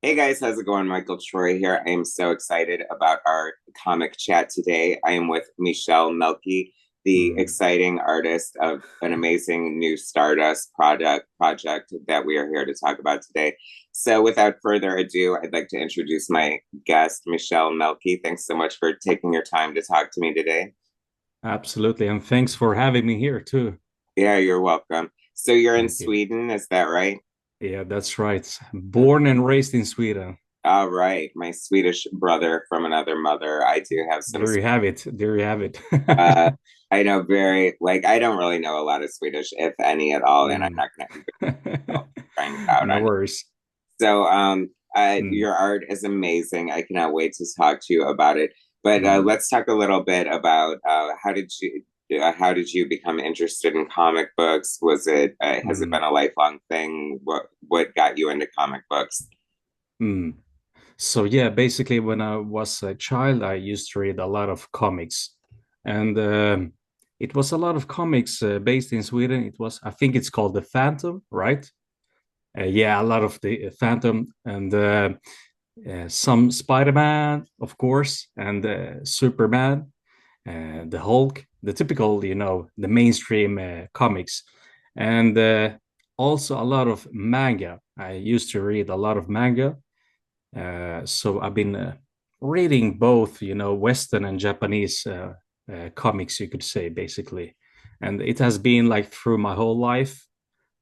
Hey guys, how's it going? Michael Troy here. I am so excited about our comic chat today. I am with Michelle Melki, the Mm. exciting artist of an amazing new Stardust project that we are here to talk about today. So, without further ado, I'd like to introduce my guest, Michelle Melki. Thanks so much for taking your time to talk to me today. Absolutely. And thanks for having me here too. Yeah, you're welcome. So, you're in Thank you. Sweden, is that right? Yeah, that's right. Born and raised in Sweden. All right, my Swedish brother from another mother. I do have some. There you have it. There you have it. Uh, I know I don't really know a lot of Swedish, if any at all, and I'm Mm. not going to try and out No on you. worries. So, Mm. your art is amazing. I cannot wait to talk to you about it. But Mm. let's talk a little bit about how did you become interested in comic books? Has it Mm. been a lifelong thing? What got you into comic books? Mm. So yeah, basically when I was a child, I used to read a lot of comics, and it was a lot of comics based in Sweden. I think it's called the Phantom, right? Yeah, a lot of the Phantom and some Spider-Man, of course, and Superman, the Hulk, the typical, the mainstream comics, and also a lot of manga. I used to read a lot of manga, so I've been reading both, Western and Japanese comics, you could say, basically, and it has been like through my whole life.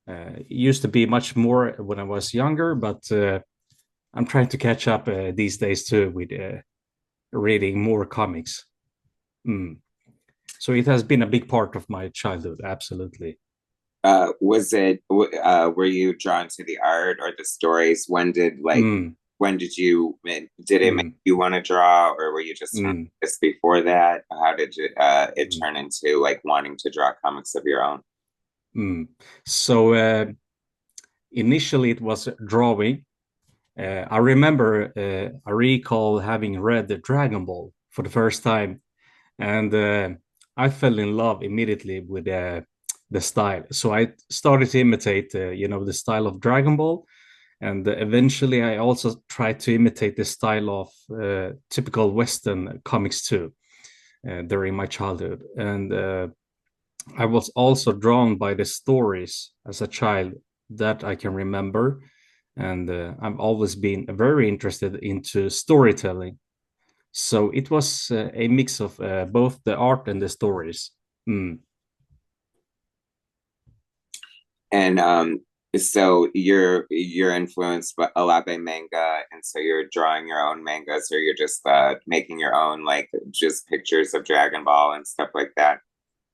It used to be much more when I was younger, but I'm trying to catch up these days too with reading more comics. Mm. So it has been a big part of my childhood, absolutely. Were you drawn to the art or the stories? Mm. When did it make Mm. you want to draw, or were you just an Mm. artist before that? How did it Mm. turn into like wanting to draw comics of your own? Mm. So initially it was drawing. I recall having read the Dragon Ball for the first time, and I fell in love immediately with the style. So I started to imitate, the style of Dragon Ball, and eventually I also tried to imitate the style of typical Western comics too during my childhood. And I was also drawn by the stories as a child that I can remember, and I've always been very interested into storytelling. So it was a mix of both the art and the stories. Mm. And so you're influenced a lot by manga, and so you're drawing your own mangas, or you're just making your own like just pictures of Dragon Ball and stuff like that.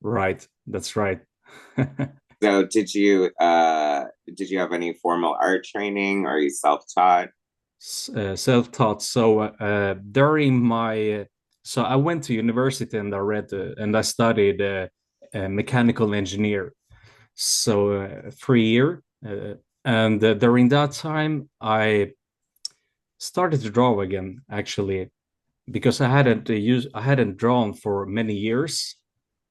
Right, that's right. So did you have any formal art training, or are you self-taught? Self-taught. So so I went to university and I studied mechanical engineer. So 3 year, and during that time I started to draw again, actually, because I hadn't drawn for many years,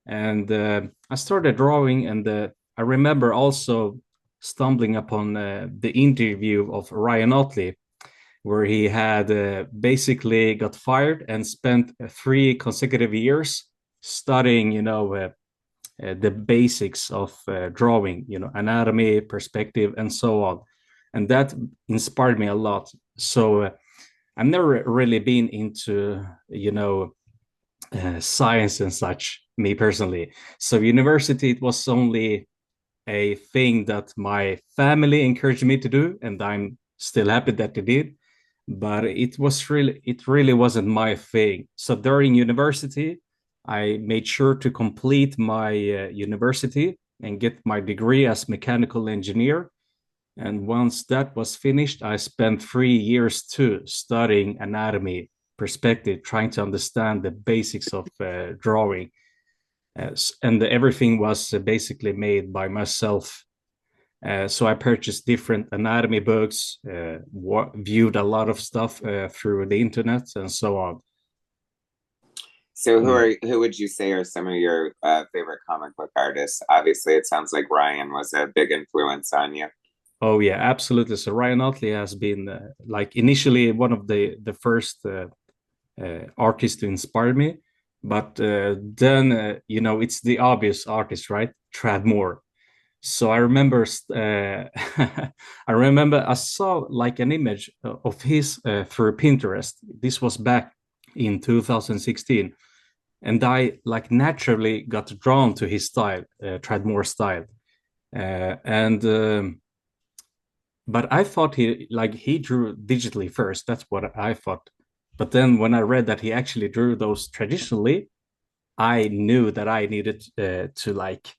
and I started drawing, and I remember also stumbling upon the interview of Ryan Otley, where he had basically got fired and spent 3 consecutive years studying, the basics of drawing, anatomy, perspective, and so on. And that inspired me a lot. So I've never really been into, science and such, me personally. So university, it was only a thing that my family encouraged me to do, and I'm still happy that they did. But it really wasn't my thing. So during university, I made sure to complete my university and get my degree as mechanical engineer. And once that was finished, I spent 3 years too studying anatomy, perspective, trying to understand the basics of drawing. And everything was basically made by myself. So I purchased different anatomy books, viewed a lot of stuff through the internet, and so on. So Mm. who would you say are some of your favorite comic book artists? Obviously, it sounds like Ryan was a big influence on you. Oh yeah, absolutely. So Ryan Otley has been like initially one of the first artists to inspire me, but then you know it's the obvious artist, right? Tradmore. So I remember, I remember I saw like an image of his through Pinterest. This was back in 2016, and I like naturally got drawn to his style, Tradmore style, and but I thought he drew digitally first. That's what I thought. But then when I read that he actually drew those traditionally, I knew that I needed to like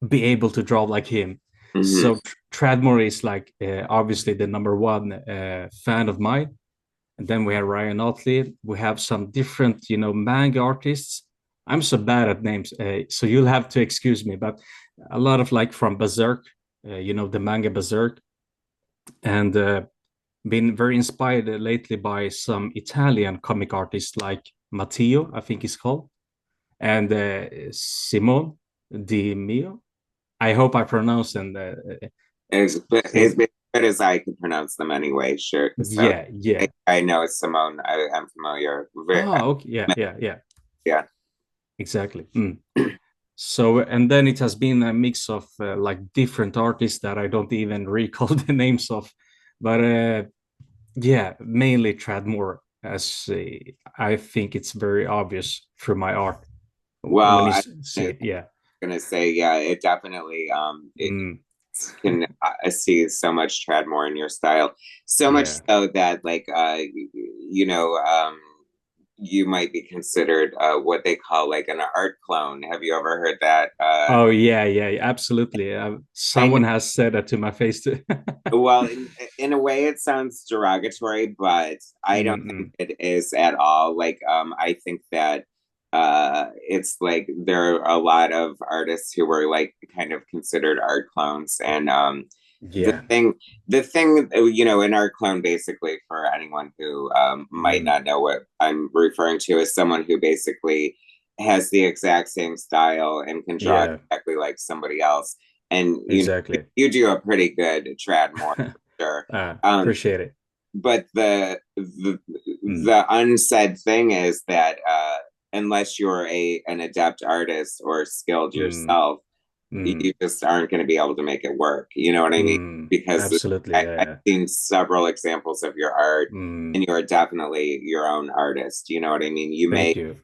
be able to draw like him. Hmm. So Tradmore is like obviously the number one fan of mine. And then we have Ryan Otley. We have some different, you know, manga artists. I'm so bad at names, so you'll have to excuse me. But a lot of like from Berserk, you know, the manga Berserk, and been very inspired lately by some Italian comic artists like Matteo, I think he's called, and Simone Di Mio. I hope I pronounced them. As good as I can pronounce them anyway, sure. So Yeah, yeah. I know it's Simone. I'm familiar. Oh, okay. Yeah, yeah, yeah. Yeah. Exactly. Mm. So, and then it has been a mix of like different artists that I don't even recall the names of, but yeah, mainly Tradmore, as I think it's very obvious through my art when Well, you I'm see it. Yeah. gonna say, yeah, it definitely it Mm, can see so much Tradmore in your style, so much yeah. so that like you know you might be considered what they call like an art clone. Have you ever heard that? Oh, yeah, yeah, yeah, absolutely. I know. Someone has said that to my face too. Well, in a way, it sounds derogatory, but I don't think Mm-mm. it is at all. Like, I think that it's like there are a lot of artists who were like kind of considered art clones, and the Yeah. thing, the thing, you know, an art clone basically for anyone who might Mm, not know what I'm referring to is someone who basically has the exact same style and can draw yeah, exactly like somebody else. And exactly. you do a pretty good trad more for sure. Appreciate it. But Mm, the unsaid thing is that unless you're a an adept artist or skilled mm, yourself, mm, you just aren't going to be able to make it work. You know what I mean? Because absolutely. Yeah, I've yeah. seen several examples of your art, Mm, and you are definitely your own artist. You know what I mean? You may thank you.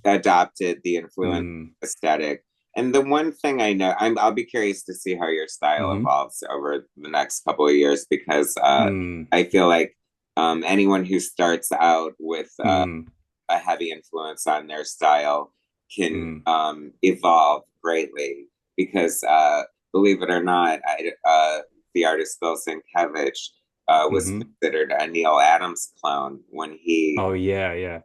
adopted the influence Mm, aesthetic. And the one thing I know, I'll be curious to see how your style mm, evolves over the next couple of years because mm, I feel like anyone who starts out with mm, a heavy influence on their style can mm, evolve greatly because believe it or not, the artist Bill Sienkiewicz was mm. considered a Neil Adams clone when he Oh, yeah, yeah.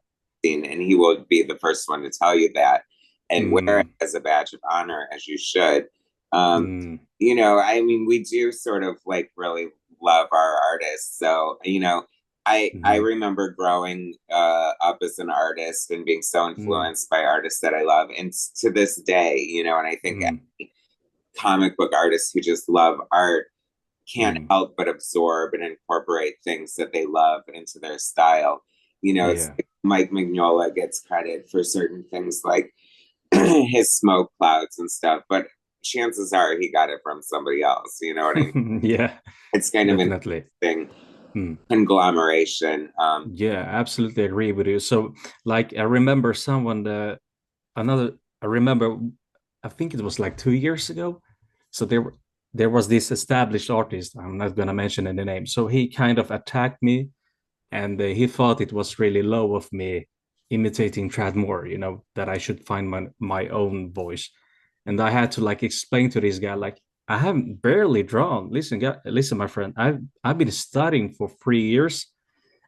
and he will be the first one to tell you that and wear it Mm, as a badge of honor as you should. um mm, you know, I mean, we do sort of like really love our artists, so you know, I mm, remember growing up as an artist and being so mm, influenced by artists that I love, and to this day, you know, and I think mm, comic book artists who just love art can't mm. help but absorb and incorporate things that they love into their style. You know, it's Yeah. like Mike Mignola gets credit for certain things like his smoke clouds and stuff, but chances are he got it from somebody else. You know what I mean? Yeah, It's kind of an definitely. interesting Mm. conglomeration. Yeah, absolutely agree with you. So, like, I remember someone, another, I remember, I think it was like 2 years ago. So there was this established artist. I'm not gonna mention any name. So he kind of attacked me, and he thought it was really low of me imitating Tradmore. You know that I should find my own voice, and I had to like explain to this guy like I haven't barely drawn. Listen, listen, my friend, I've been studying for 3 years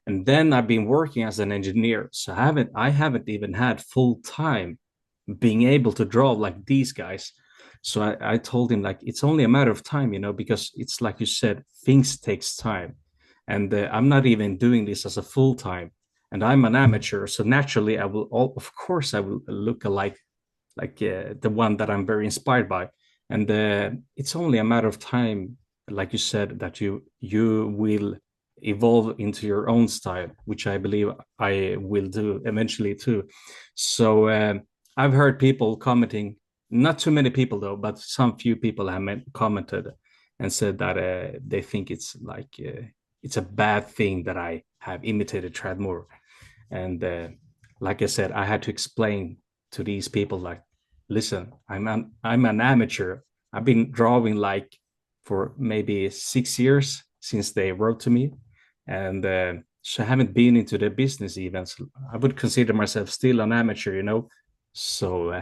and then I've been working as an engineer, so I haven't even had full time being able to draw like these guys. So I told him like it's only a matter of time, you know, because it's like you said, things takes time, and I'm not even doing this as a full time, and I'm an amateur, so naturally I will, of course, I will look alike like the one that I'm very inspired by, and it's only a matter of time like you said, that you will evolve into your own style, which I believe I will do eventually too. So I've heard people commenting, not too many people though, but some few people have commented and said that they think it's like it's a bad thing that I have imitated Tradmore. And like I said, I had to explain to these people like, listen, I'm an amateur. I've been drawing like for maybe 6 years since they wrote to me, and so I haven't been into the business even. So I would consider myself still an amateur, you know. So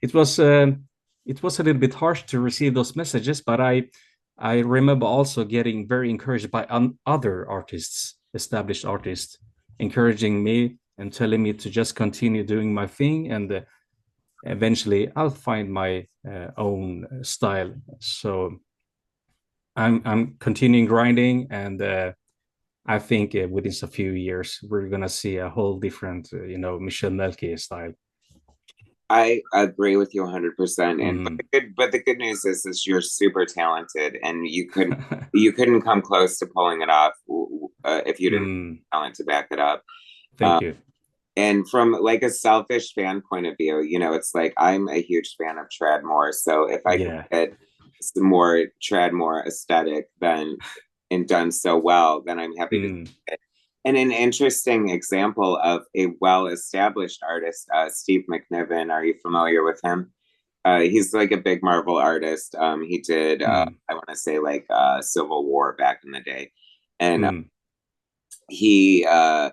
it was it was a little bit harsh to receive those messages, but I remember also getting very encouraged by other artists, established artists, encouraging me and telling me to just continue doing my thing, and eventually I'll find my own style. So I'm continuing grinding, and I think within a few years we're gonna see a whole different, Michel Melki style. I agree with you 100%. And Mm. but the good news is you're super talented, and you couldn't come close to pulling it off if you didn't Mm. have talent to back it up. Thank you. And from like a selfish fan point of view, it's like I'm a huge fan of Tradmore. So if I could Yeah. get some more Tradmore aesthetic then and done so well, then I'm happy to Mm. see it. And an interesting example of a well-established artist, Steve McNiven. Are you familiar with him? He's like a big Marvel artist. He did, Mm. I want to say, like Civil War back in the day, and Mm. he uh,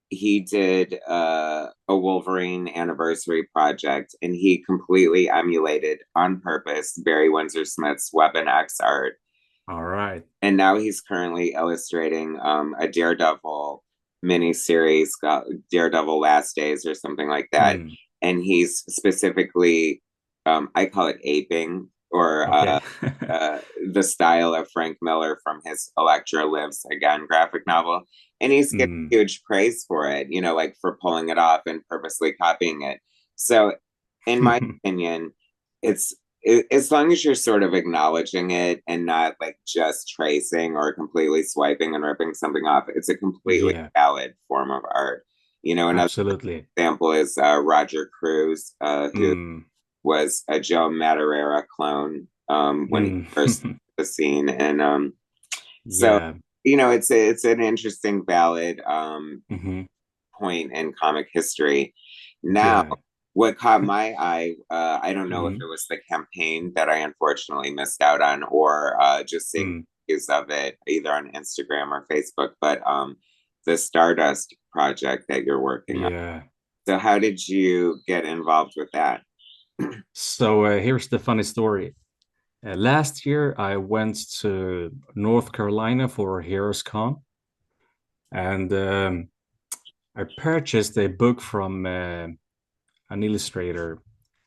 he did a Wolverine anniversary project, and he completely emulated on purpose Barry Windsor Smith's Weapon X art. All right. And now he's currently illustrating a Daredevil miniseries called Daredevil Last Days or something like that. Mm. And he's specifically, I call it aping, or Okay. the style of Frank Miller from his Electra Lives Again graphic novel. And he's getting Mm. huge praise for it, like for pulling it off and purposely copying it. So, in my opinion, it's as long as you're sort of acknowledging it and not like just tracing or completely swiping and ripping something off, it's a completely Yeah, valid form of art. Another absolutely. example is Roger Cruz, who Mm. was a Joe Madureira clone when he Mm. first hit the scene, and so Yeah. it's an interesting, valid Hmm. point in comic history. Now, Yeah. what caught my eye, I don't know if Mm. it was the campaign that I unfortunately missed out on, or just seeing Mm. views of it either on Instagram or Facebook, but the Stardust project that you're working on. Yeah. So, how did you get involved with that? So here's the funny story. Last year, I went to North Carolina for Heroes Con, and I purchased a book from an illustrator.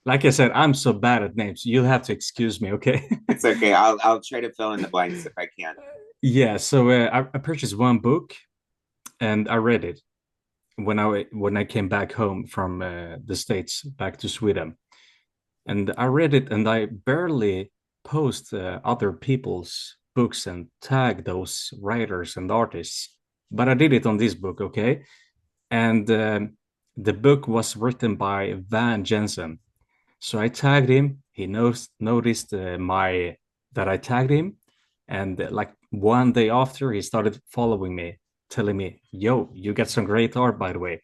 Like I said, I'm so bad at names. You'll have to excuse me, okay? It's okay. I'll try to fill in the blanks if I can. Yeah. So I purchased one book and I read it when I came back home from the States back to Sweden, and I read it, and I barely post other people's books and tag those writers and artists, but I did it on this book, okay? And the book was written by Van Jensen, so I tagged him. He noticed my that I tagged him, and like one day after, he started following me, telling me, "Yo, you got some great art, by the way."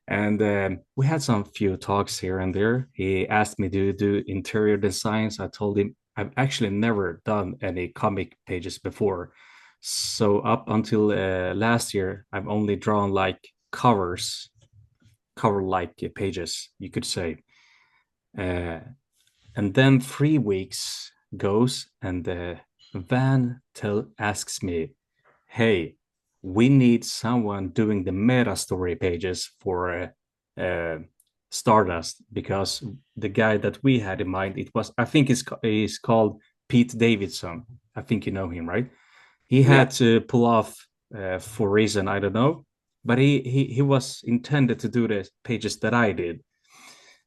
And we had some few talks here and there. He asked me to do interior designs. I told him I've actually never done any comic pages before. So up until last year, I've only drawn like cover like pages, you could say. Uh, and then 3 weeks goes, and Van asks me, "Hey, we need someone doing the meta story pages for Stardust, because the guy that we had in mind, it was, I think he's called Pete Davidson. I think you know him, right? He Yeah. had to pull off for a reason I don't know, but he was intended to do the pages that I did,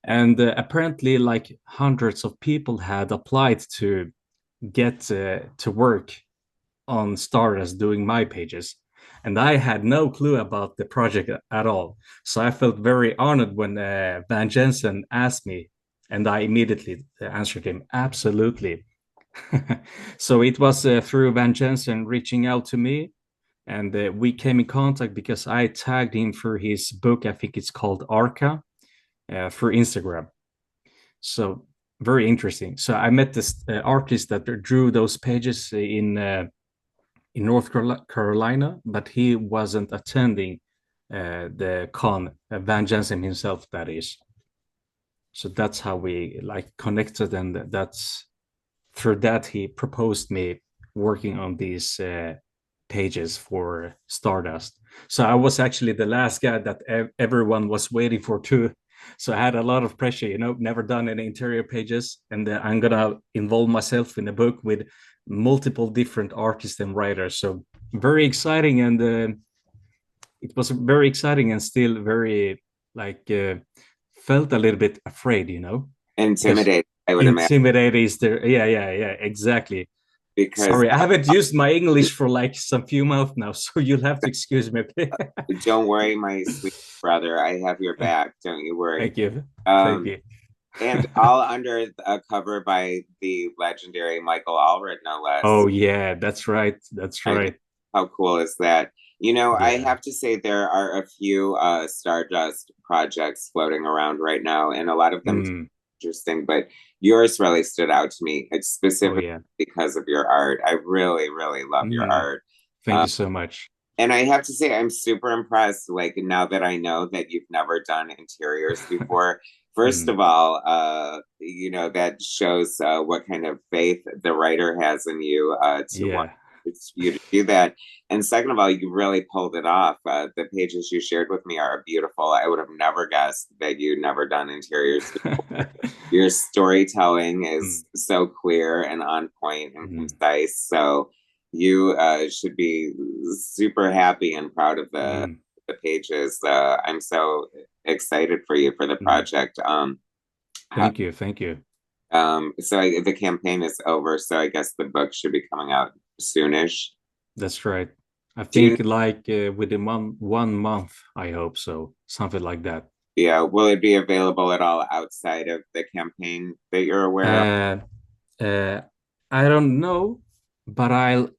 and apparently like hundreds of people had applied to get to work on Stardust doing my pages. And I had no clue about the project at all. So I felt very honored when Van Jensen asked me, and I immediately answered him, absolutely. So it was through Van Jensen reaching out to me, and we came in contact because I tagged him for his book. I think it's called Arca, for Instagram. So very interesting. So I met this artist that drew those pages in North Carolina, but he wasn't attending the con. Van Jensen himself, that is. So that's how we like connected, and that's for that he proposed me working on these pages for Stardust. So I was actually the last guy that everyone was waiting for too. So I had a lot of pressure, you know, never done any interior pages, and I'm gonna involve myself in a book with multiple different artists and writers. So very exciting, and it was very exciting, and still very like felt a little bit afraid, you know, because Intimidated, I would imagine, intimidate is there. Yeah, exactly. because Sorry, I haven't used my English for like some few months now, so you'll have to excuse me. Okay? don't worry, my sweet brother, I have your back. Don't you worry. Thank you. Thank Um, you. and all under a cover by the legendary Michael Allred, no less. Oh yeah, that's right. That's I mean, right. how cool is that? You know, I Yeah. have to say there are a few Stardust projects floating around right now, and a lot of them Mm. interesting, but yours really stood out to me. It's Oh specifically yeah. because of your art. I really, really love your Mm. art. Thank Um, you so much. and I have to say, I'm super impressed. Like now that I know that you've never done interiors before, first Mm. of all, you know, that shows what kind of faith the writer has in you to want Yeah. you to do that. And second of all, you really pulled it off. The pages you shared with me are beautiful. I would have never guessed that you'd never done interiors before. Your storytelling Mm. is so clear and on point and Mm. concise. So you should be super happy and proud of Mm. the pages. I'm so excited for you for the Mm. project. Thank you. Thank you. The campaign is over, so I guess the book should be coming out soonish. That's right. I Do you, think like within one month, I hope so. Something like that. yeah, will it be available at all outside of the campaign that you're aware of? Uh, uh, I don't know, but I'll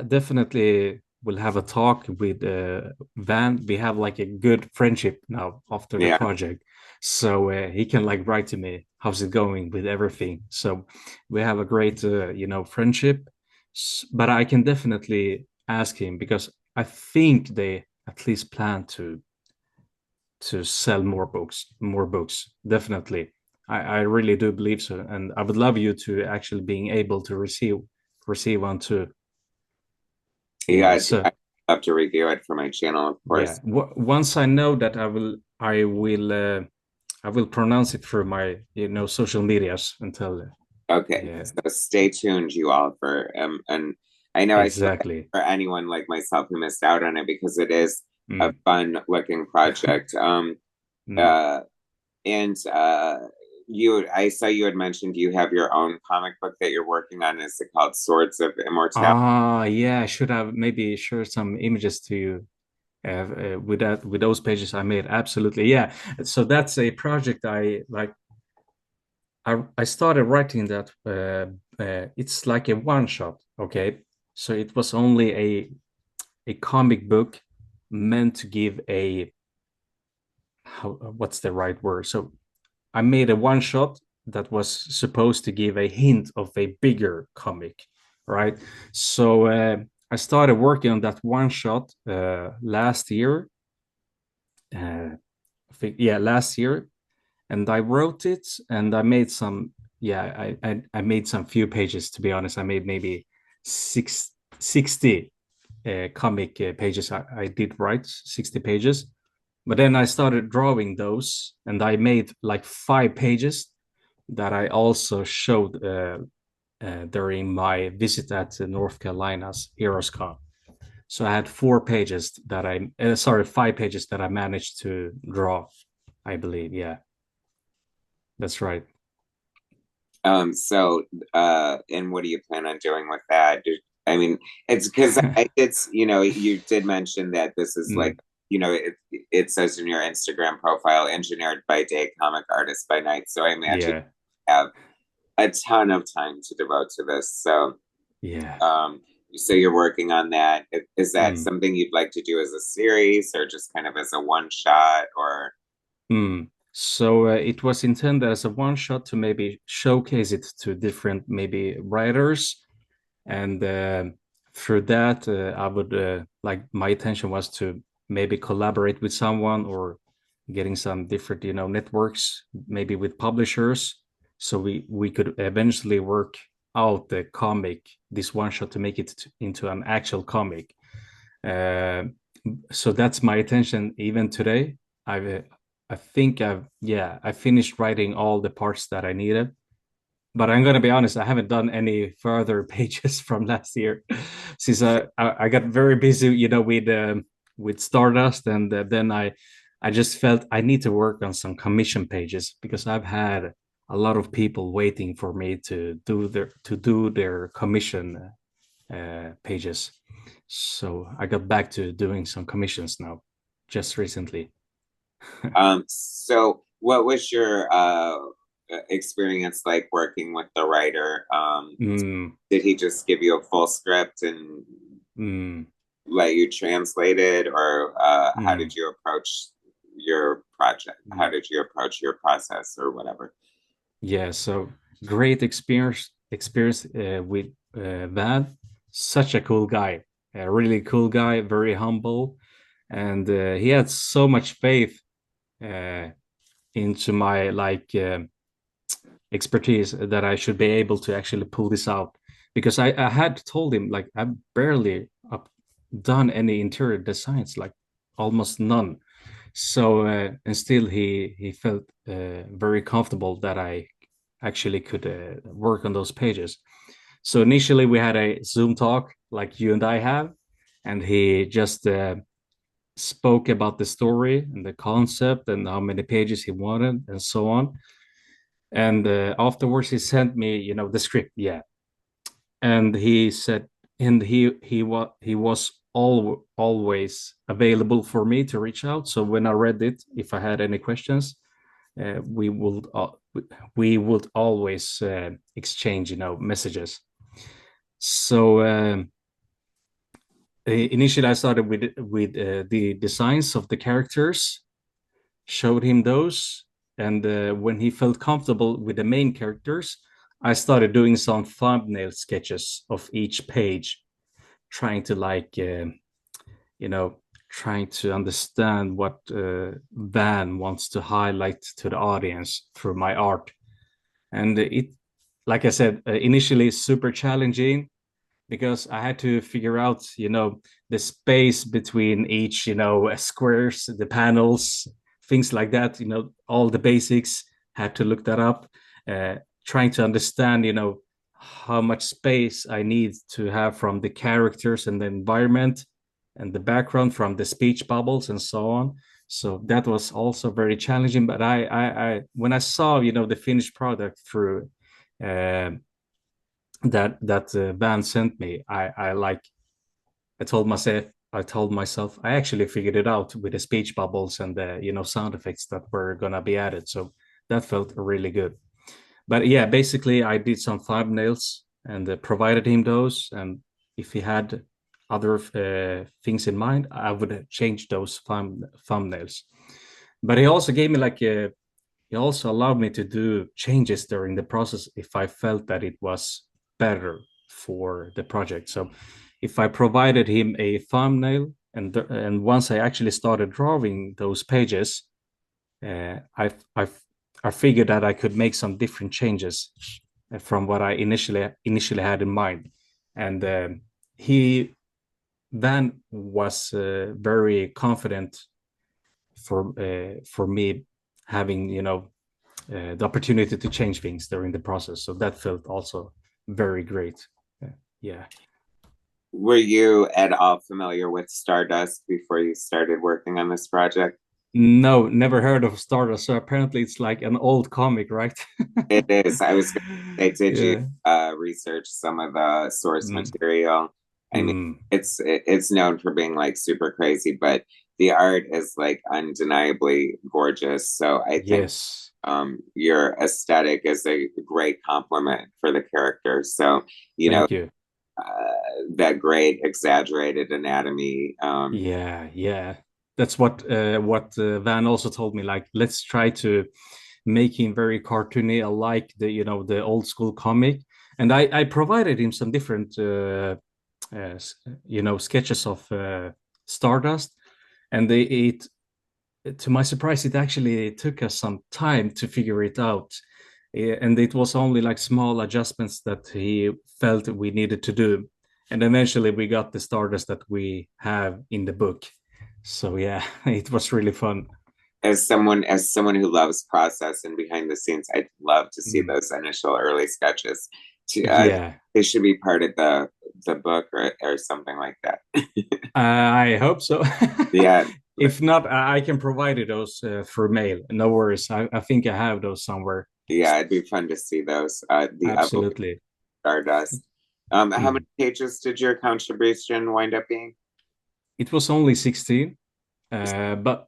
definitely will have a talk with Van. We have like a good friendship now after the Yeah, project, so he can like write to me, how's it going with everything. So we have a great, friendship. But I can definitely ask him because I think they at least plan to sell more books, definitely. I really do believe so, and I would love you to actually being able to receive one too. Yeah, yeah, so I have to review it for my channel, of yeah, course. once I know that, I will pronounce it through my social medias until Okay, yeah, so stay tuned, you all, for and I know I feel bad exactly. for anyone like myself who missed out on it because it is a Mm, fun looking project. mm. Uh, and I saw you had mentioned you have your own comic book that you're working on. Is it called Swords of Immortality? Ah, yeah, I should have maybe share some images to you with those pages I made. Absolutely, yeah. So that's a project I like. I started writing that. It's like a one shot. Okay, so it was only a comic book meant to give a what's the right word? So I made a one shot that was supposed to give a hint of a bigger comic, right? So I started working on that one shot last year. I think, yeah, last year, and I wrote it, and I made some. Yeah, I made some few pages. To be honest, I made maybe 60 comic pages. I did write 60 pages, but then I started drawing those, and I made like 5 pages that I also showed during my visit at North Carolina's Heroes Con. So I had 4 pages that 5 pages that I managed to draw, I believe. Yeah, that's right. So, and what do you plan on doing with that? I mean, it's because it's, you did mention that this is like, Mm, it says in your Instagram profile, engineered by day, comic artist by night. So I imagine yeah, you have a ton of time to devote to this. yeah. Um, so you're working on that. Is that Mm, something you'd like to do as a series or just kind of as a one shot or? mm. So it was intended as a one shot to maybe showcase it to different maybe writers, and through that I would like my intention was to maybe collaborate with someone or getting some different networks, maybe with publishers, so we could eventually work out the comic, this one shot, to make it into an actual comic. uh, so that's my intention even today. I think I finished writing all the parts that I needed, but I'm gonna be honest, I haven't done any further pages from last year since I got very busy, with Stardust, and then I just felt I need to work on some commission pages because I've had a lot of people waiting for me to do their commission pages. So I got back to doing some commissions now, just recently. So what was your experience like working with the writer? Mm, Did he just give you a full script and mm, let you translate it, or how did mm, you approach your project? How mm. did you approach your process or whatever? Yeah, so great experience with Van. Such a cool guy, a really cool guy, very humble, and he had so much faith uh, into my expertise that I should be able to actually pull this out. Because I had told him like I've barely done any interior designs, like almost none. So and still he felt very comfortable that I actually could work on those pages. So initially we had a Zoom talk like you and I have, and he just spoke about the story and the concept and how many pages he wanted and so on. And afterwards he sent me, the script. Yeah, and he said, and he was always available for me to reach out. So when I read it, if I had any questions, we would always exchange, messages. So initially, I started with the designs of the characters, showed him those, and when he felt comfortable with the main characters, I started doing some thumbnail sketches of each page, trying to you know trying to understand what Van wants to highlight to the audience through my art. And it, like I said, initially super challenging because I had to figure out, the space between each, squares, the panels, things like that, all the basics. Had to look that up, uh, trying to understand, how much space I need to have from the characters and the environment and the background from the speech bubbles and so on. So that was also very challenging. But I when I saw, the finished product through uh, that band sent me, I told myself I actually figured it out with the speech bubbles and the sound effects that were gonna be added. So that felt really good. But yeah, basically I did some thumbnails and provided him those. And if he had other things in mind, I would change those thumbnails. But he also gave me he also allowed me to do changes during the process if I felt that it was better for the project. So if I provided him a thumbnail, and once I actually started drawing those pages, I I figured that I could make some different changes from what I initially had in mind. And he Van was very confident for me having the opportunity to change things during the process. So that felt also very great. Yeah. Were you at all familiar with Stardust before you started working on this project? No, never heard of Stardust. So apparently it's like an old comic, right? It is. I was gonna say, did you Yeah. research some of the source Mm, material? I mean, mm, it's known for being like super crazy, but the art is like undeniably gorgeous. So I think yes. your aesthetic is a great compliment for the character. So, you know, Thank you. that great exaggerated anatomy. Yeah, yeah. That's what Van also told me. Like, let's try to make him very cartoony, like the old school comic. And I provided him some different sketches of Stardust, and to my surprise, it actually took us some time to figure it out. And it was only like small adjustments that he felt we needed to do. And eventually we got the Stardust that we have in the book. So yeah, it was really fun. As someone who loves process and behind the scenes, I'd love to see Mm. those initial early sketches. To Yeah, they should be part of the book or something like that. I hope so. Yeah, If not, I can provide you those through mail. No worries. I think I have those somewhere. yeah, it'd be fun to see those. The evolution Absolutely. of Stardust. How many Mm. pages did your contribution wind up being? It was only 16, but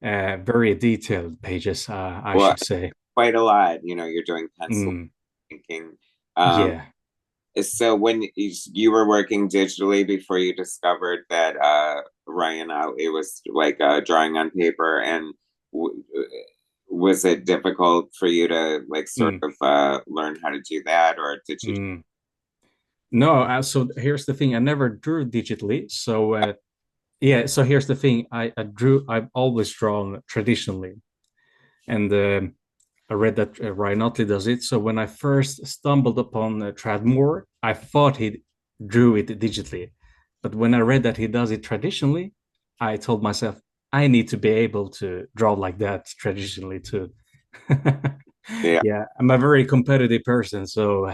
very detailed pages, I Well, should say. quite a lot. You're doing pencil Mm, thinking. Um, yeah. so when you were working digitally before you discovered that Ryan it was like drawing on paper, and w- was it difficult for you to like sort Mm, of learn how to do that, or did you? mm. No, so here's the thing. I never drew digitally. So yeah, so here's the thing. I've always drawn traditionally. And I read that Ryan Otley does it. So when I first stumbled upon Tradmore, I thought he drew it digitally. But when I read that he does it traditionally, I told myself, I need to be able to draw like that traditionally too. Yeah. Yeah, I'm a very competitive person. So,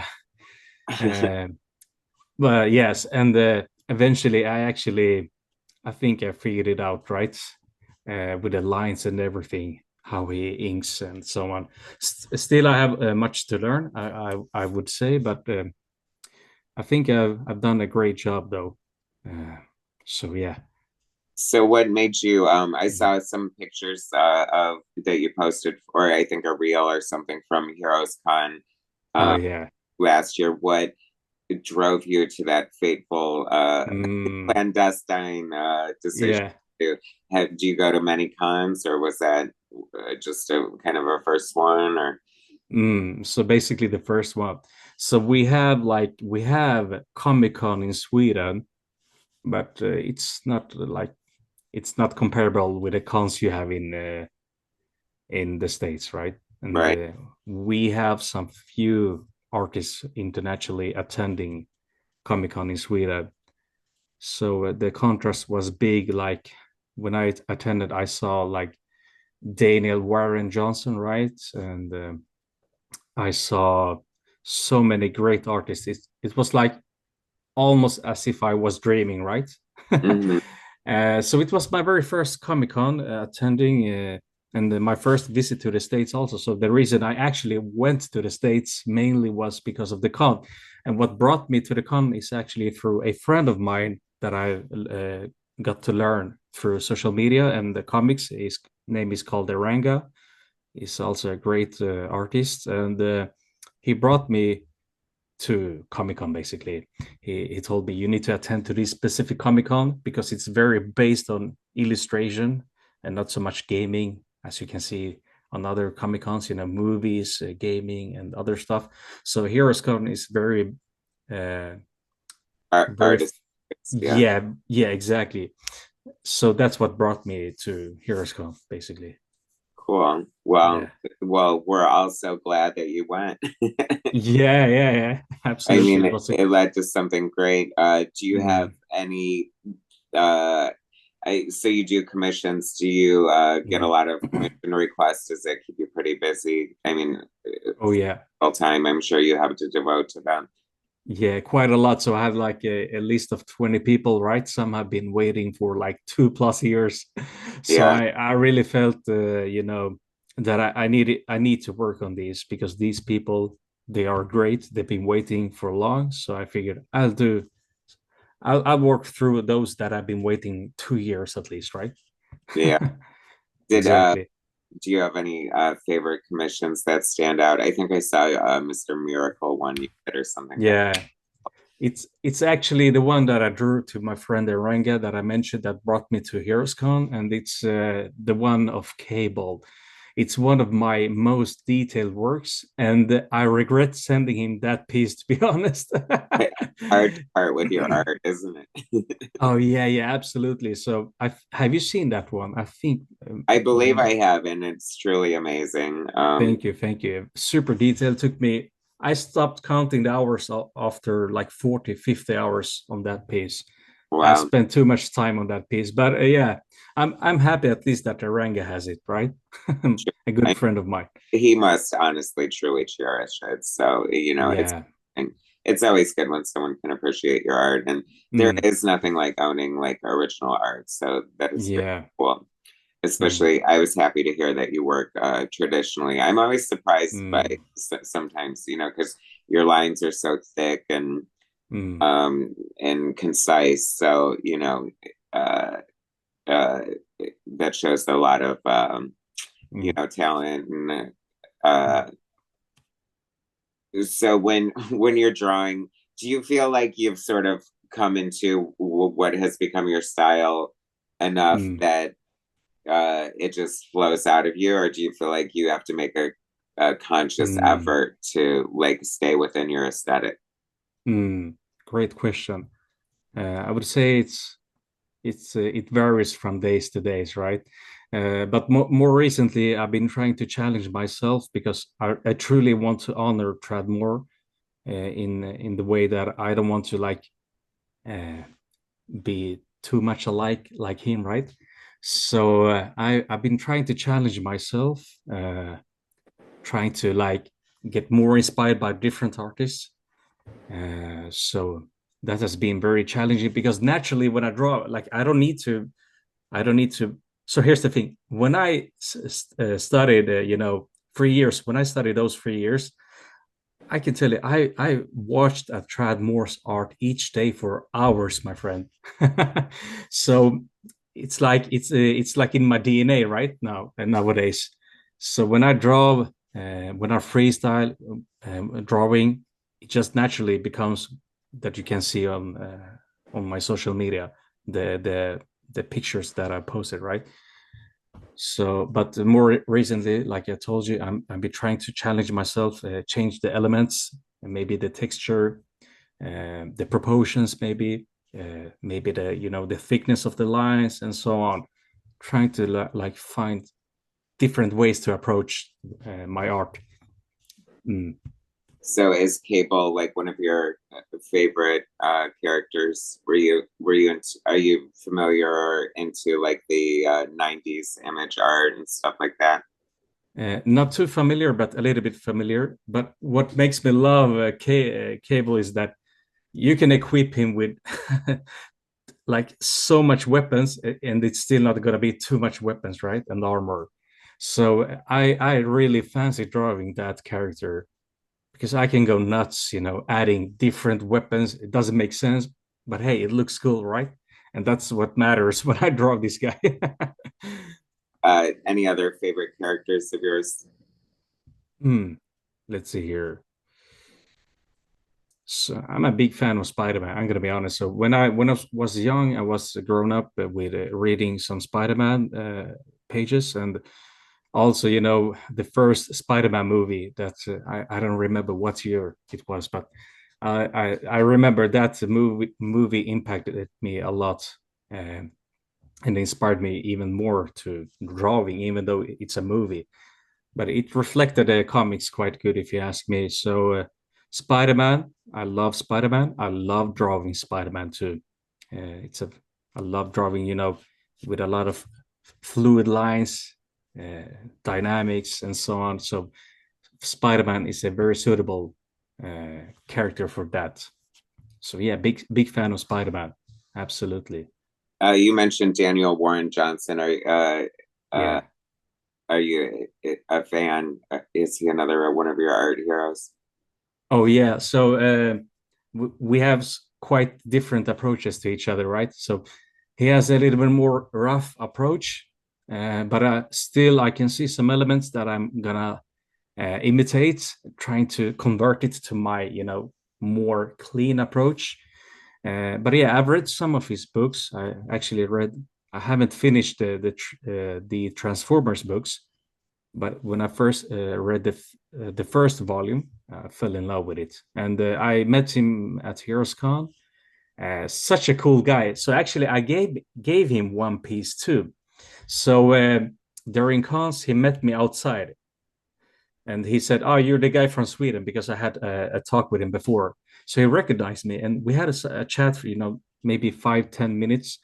uh, but yes, and eventually I think I figured it out, right? With the lines and everything, how he inks and so on. Still, I have much to learn, I would say, but I think I've done a great job though. Uh, so yeah. So what made you? I saw some pictures of that you posted, or I think a reel or something from Heroes Con Oh uh, yeah. last year. What drove you to that fateful Mm, clandestine decision yeah. to do you go to many cons, or was that just a kind of a first one, or So basically, the first one. So we have Comic Con in Sweden, but it's not comparable with the cons you have in the States, right? And right? we have some few artists internationally attending Comic Con in Sweden. So the contrast was big. Like when I attended, I saw like Daniel Warren Johnson, right? And I saw so many great artists. It was like almost as if I was dreaming, right? Mm-hmm. So it was my very first Comic Con attending, and my first visit to the States also. So the reason I actually went to the States mainly was because of the con. And what brought me to the con is actually through a friend of mine that I got to learn through social media and the comics. His name is called Eranga. He's also a great artist, and he brought me to Comic Con. Basically, he told me you need to attend to this specific Comic Con because it's very based on illustration and not so much gaming, as you can see on other Comic Cons. Movies, gaming, and other stuff. So Heroes Con is uh, very Artists, yeah. yeah, yeah, exactly. So that's what brought me to Heroes Con, basically. Cool. Well, Yeah. we're all so glad that you went. Yeah, yeah, yeah. I Absolutely. mean, It it, was a it led to something great. Do you have mm, any uh so you do commissions? Do you get a mm. lot of commission requests? Does it keep you pretty busy? I mean, Oh yeah. all time I'm sure you have to devote to them. Yeah, quite a lot. So I had like a list of 20 people, right? Some have been waiting for like 2+ years. So Yeah, I really felt, that I need to work on these because these people, they are great. They've been waiting for long. So I figured I'll work through those that have been waiting 2 years at least, right? yeah. Did Exactly. do you have any favorite commissions that stand out? I think I saw Mr. Miracle one you did or something like Yeah. It's actually the one that I drew to my friend Eranga that I mentioned that brought me to HeroesCon, and it's the one of Cable. It's one of my most detailed works, and I regret sending him that piece, to be honest. that. Hard to part with your art, isn't it? Oh yeah, yeah, absolutely. So, have you seen that one? I think. I believe When I have, and it's truly amazing. Thank you, thank you. Super detailed. Took me. I stopped counting the hours after like 40, 50 hours on that piece. I Wow. spent too much time on that piece. But yeah, I'm happy at least that Aranga has it, right? A good I, friend of mine. he must honestly, truly cherish it. So, Yeah. and it's always good when someone can appreciate your art. And there Mm, is nothing like owning like original art. So that is very yeah. cool. Mm, Especially, I was happy to hear that you work traditionally. I'm always surprised by mm, sometimes, because your lines are so thick mm, and concise. So, uh, uh, that shows a lot of mm, talent. And mm, so when you're drawing, do you feel like you've sort of come into what has become your style enough mm, that it just flows out of you, or do you feel like you have to make a conscious mm, effort to like stay within your aesthetic? mm. Great question. I would say it varies from days to days, right? But more recently, I've been trying to challenge myself because I truly want to honor Tradmore in the way that I don't want to like be too much alike like him, right? So I've been trying to challenge myself, trying to like get more inspired by different artists. So that has been very challenging because naturally when I draw, like I don't need to. So here's the thing: when I studied, 3 years, when I studied those 3 years, I can tell you, I watched a Trad Moore's art each day for hours, my friend. So it's like in my DNA right now and nowadays. So when I draw, when I freestyle drawing, it just naturally becomes that you can see on my social media the pictures that I posted, right? So, but more recently, like I told you, I've been trying to challenge myself, change the elements, and maybe the texture, the proportions, maybe the thickness of the lines, and so on. Trying to like find different ways to approach my art. Mm. So is Cable like one of your favorite characters? Are you familiar or into like the 90s image art and stuff like that? Not too familiar, but a little bit familiar. But what makes me love Cable is that you can equip him with like so much weapons and it's still not going to be too much weapons, right, and armor. So I really fancy drawing that character because I can go nuts, adding different weapons. It doesn't make sense, but hey, it looks cool, right? And that's what matters when I draw this guy. Any other favorite characters of yours? Hmm. Let's see here. So I'm a big fan of Spider-Man. I'm gonna be honest. So when I was young, I was grown up with reading some Spider-Man pages, and also the first Spider-Man movie that I don't remember what year it was, but I remember that movie impacted me a lot, and inspired me even more to drawing, even though it's a movie, but it reflected the comics quite good, if you ask me. So, Spider-Man, I love Spider-Man. I love drawing Spider-Man too. I love drawing, with a lot of fluid lines, uh, dynamics, and so on. So, Spider-Man is a very suitable character for that. So yeah, big fan of Spider-Man. Absolutely. You mentioned Daniel Warren Johnson. Uh, Yeah. are you a fan? Is he another one of your art heroes? Oh yeah. So we have quite different approaches to each other, right? So he has a little bit more rough approach, but still I can see some elements that I'm gonna imitate, trying to convert it to my, more clean approach. But yeah, I've read some of his books. I actually read. I haven't finished the Transformers books, but when I first read the first volume, I fell in love with it, and I met him at Heroes Con. Such a cool guy. So actually, I gave him one piece too. So during cons, he met me outside, and he said, "Oh, you're the guy from Sweden," because I had a talk with him before. So he recognized me, and we had a chat for maybe 5-10 minutes,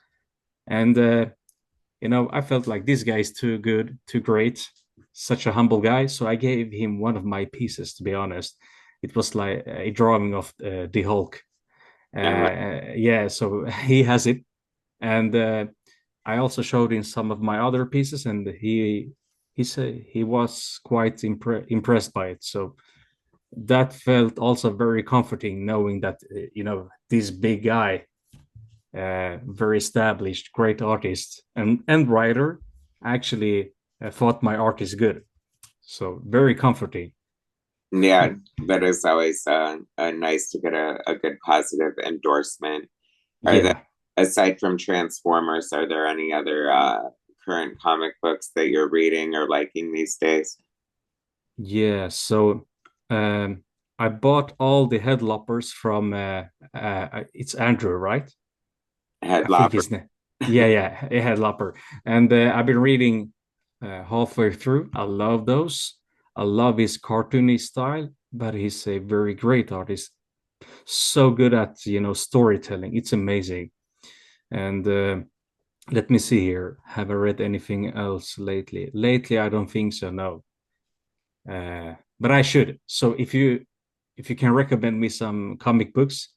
and I felt like this guy is too good, too great, such a humble guy. So I gave him one of my pieces. To be honest, it was like a drawing of the Hulk. Uh, Yeah, so he has it, and I also showed him some of my other pieces, and he said he was quite impressed by it. So that felt also very comforting, knowing that this big guy, very established, great artist and writer, actually thought my art is good. So very comforting. yeah, that is always nice to get a good positive endorsement. Are there, Yeah, aside from Transformers, are there any other current comic books that you're reading or liking these days? yeah. So I bought all the headloppers from it's Andrew, right? I think Headlopper. his name. Yeah, yeah, a headlopper. And I've been reading halfway through. I love those. I love his cartoony style, but he's a very great artist. So good at storytelling. It's amazing. And let me see here. Have I read anything else lately? Lately, I don't think so. No. But I should. So if you can recommend me some comic books,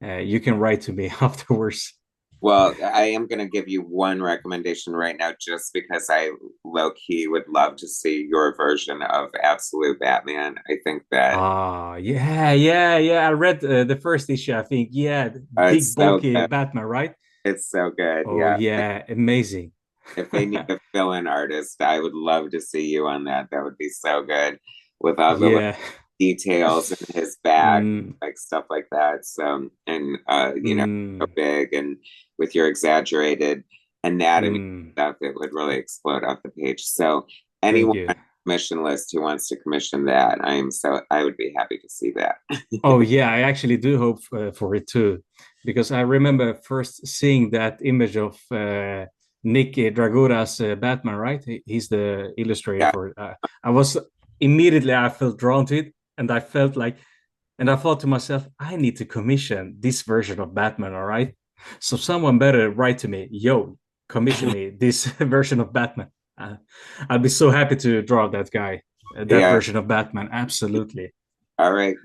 you can write to me afterwards. Well, I am going to give you one recommendation right now, just because I low key would love to see your version of Absolute Batman. I think that Ah, yeah, yeah, yeah. I read the first issue, I think. Yeah, it's big so bulky good. Batman, right? It's so good. Oh Yeah. yeah, amazing. If they need a fill-in artist, I would love to see you on that. That would be so good with all the like, Yeah. details in his back, Mm, like stuff like that. So, and so mm, big and with your exaggerated anatomy mm. stuff, it would really explode off the page. So, Thank anyone you. on the commission list who wants to commission that, I would be happy to see that. Oh yeah, I actually do hope for it too, because I remember first seeing that image of Nick Dragura's Batman, right? He's the illustrator Yeah, for it. I was immediately I felt drawn to it, and I felt like, and I thought to myself, I need to commission this version of Batman, all right? So someone better write to me, yo, commission me this version of Batman. Uh, I'd be so happy to draw that guy, that yeah. version of Batman. Absolutely. All right,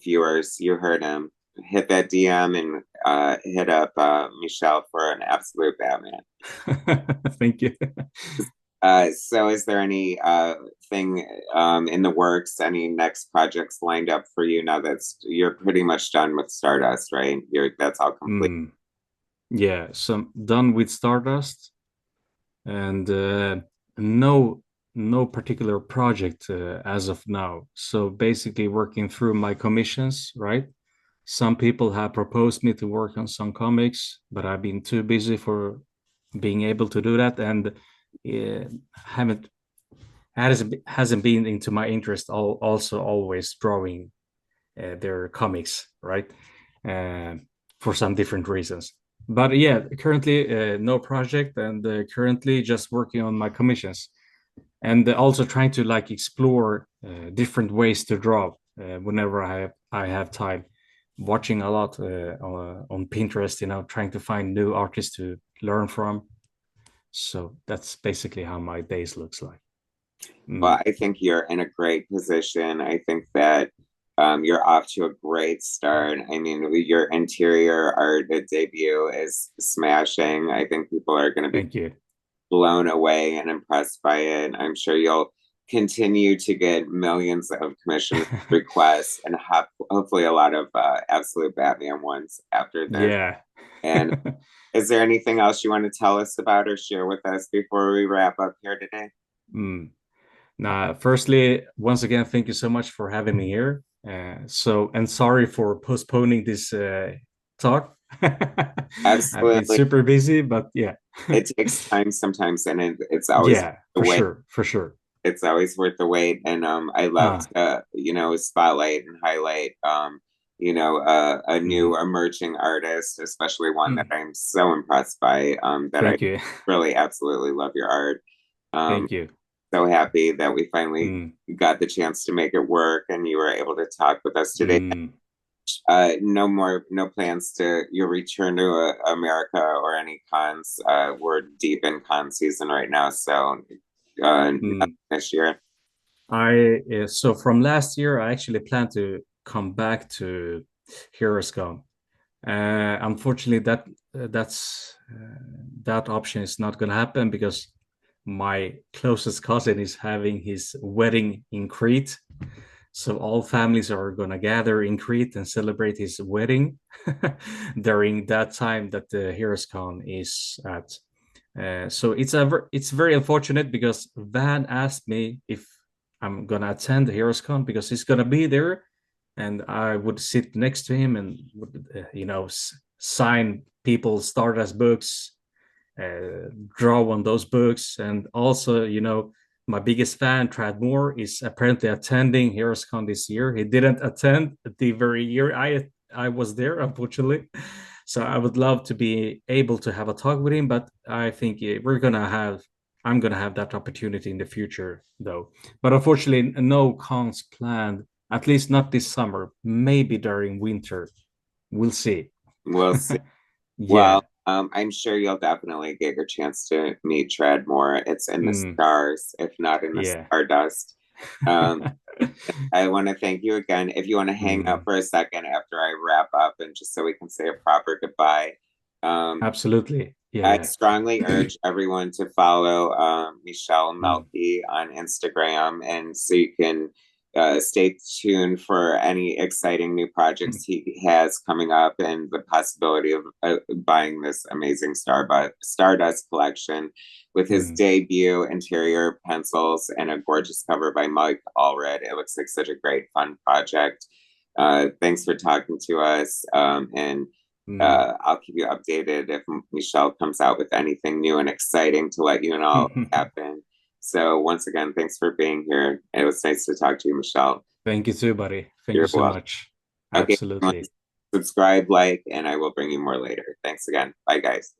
viewers, you heard him. Hit that DM and hit up Michelle for an absolute Batman. Thank you. So is there any thing in the works, any next projects lined up for you now that's you're pretty much done with Stardust, right? That's all complete. Mm, yeah, so I'm done with Stardust, and no particular project as of now. So basically, working through my commissions, right? Some people have proposed me to work on some comics, but I've been too busy for being able to do that, and haven't hasn't been into my interest. Also, always drawing their comics, right? Uh, for some different reasons. But yeah, currently no project, and currently just working on my commissions, and also trying to like explore different ways to draw whenever I have time. Watching a lot on Pinterest, trying to find new artists to learn from. So that's basically how my days looks like. Well, Mm, I think you're in a great position. I think that You're off to a great start. I mean, your interior art debut is smashing. I think people are going to be Thank you. blown away and impressed by it. I'm sure you'll continue to get millions of commission requests and hopefully a lot of absolute Batman ones after this. Yeah. And is there anything else you want to tell us about or share with us before we wrap up here today? Mm. Now, firstly, once again, thank you so much for having me here. And sorry for postponing this talk. I've been Absolutely. super busy, but yeah. It takes time sometimes, and it's always Yeah, the for wait. sure, for sure. It's always worth the wait. And I love Ah, to, spotlight and highlight, a mm, new emerging artist, especially one that mm. I'm so impressed by, that I Thank you. really absolutely love your art. Um, Thank you. so happy that we finally Mm, got the chance to make it work and you were able to talk with us today. mm. No plans to your return to America or any cons. We're deep in con season right now, so Mm. this year. So from last year, I actually planned to come back to Heroes Con. Unfortunately, that option is not going to happen because my closest cousin is having his wedding in Crete. So all families are going to gather in Crete and celebrate his wedding during that time that the Heroes Con is at. So it's very unfortunate because Van asked me if I'm gonna attend the Heroes Con because he's gonna be there, and I would sit next to him and would sign people's Stardust books, draw on those books, and also my biggest fan, Trad Moore, is apparently attending Heroes Con this year. He didn't attend the very year I was there, unfortunately. So I would love to be able to have a talk with him, but I think I'm gonna have that opportunity in the future, though. But unfortunately, no cons planned, at least not this summer. Maybe during winter. We'll see. We'll see. Yeah. Well, I'm sure you'll definitely get your chance to meet Treadmore. It's in the Mm, stars, if not in the yeah. stardust. Um, I want to thank you again. If you want to hang out Mm, for a second after I wrap up, and just so we can say a proper goodbye, um, absolutely. I Yeah. strongly urge everyone to follow Michel Mm, Melki on Instagram, and so you can stay tuned for any exciting new mm, projects he has coming up, and the possibility of buying this amazing Stardust collection with his mm, debut interior pencils and a gorgeous cover by Mike Allred. It looks like such a great, fun project. Thanks for talking to us, and mm. I'll keep you updated if Michelle comes out with anything new and exciting to let you know happen. So once again, thanks for being here. It was nice to talk to you, Michelle. Thank you too, buddy. Thank you You're so welcome. much. Okay, Absolutely. subscribe, like, and I will bring you more later. Thanks again. Bye, guys.